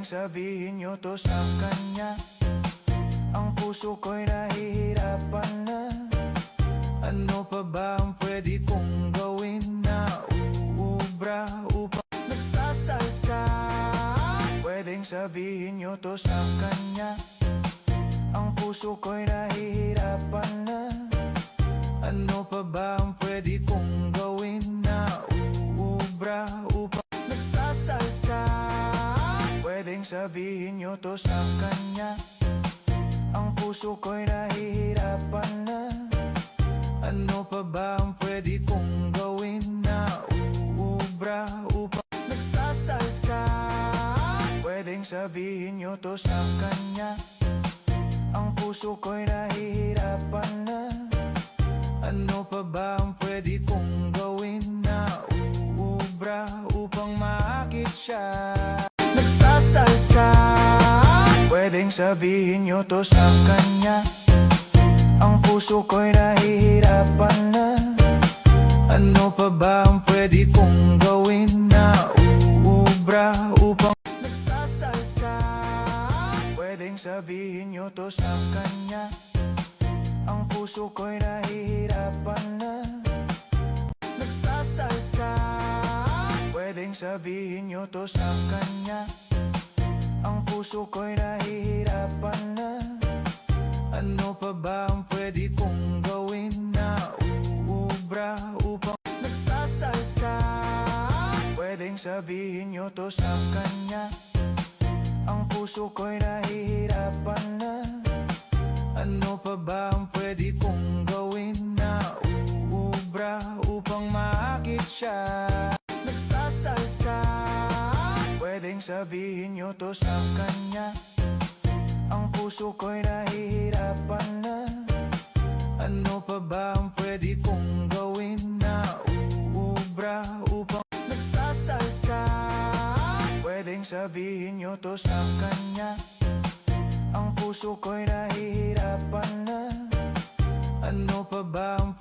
Pwedeng sabihin nyo to sa kanya. Ang puso ko'y nahihirapan na. Ano pa ba ang pwede kong gawin na uubra upang nagsasalsa? Pwedeng sabihin nyo to sa kanya. Ang puso ko'y nahihirapan na. Ano pa ba ang pwede kong gawin na uubra upang nagsasalsa? Pwedeng sabihin nyo to sa kanya. Ang puso ko'y nahihirapan na. Ano pa ba ang pwede kong gawin na uubra upang nagsasalsa? Pwedeng sabihin nyo to sa kanya. Ang puso ko'y nahihirapan na. Ano pa ba ang pwede kong gawin na uubra upang maakit siya? Nagsasalsa. Pwedeng sabihin nyo to sa kanya. Ang puso ko'y nahihirapan na. Ano pa ba ang pwede kong gawin na uubra upang nagsasalsa? Pwedeng sabihin nyo to sa kanya. Ang puso ko'y nahihirapan na. Nagsasalsa. Pwedeng sabihin nyo to sa kanya. Ang puso ko'y nahihirapan na. Ano pa ba ang pwede kong gawin na uubra upang nagsasalsa? Pwedeng sabihin nyo to sa kanya. Ang puso ko'y nahihirapan na. Ano pa ba ang pwede kong gawin na uubra upang maakit siya? Nagsasalsa. Pwedeng sabihin nyo to sa kanya. Ang puso ko'y nahihirapan na. Ano pa ba ang pwede kong gawin na uubra upang nagsasalsa? Pwedeng sabihin nyo to sa kanya. Ang puso ko'y nahihirapan na. Ano pa ba ang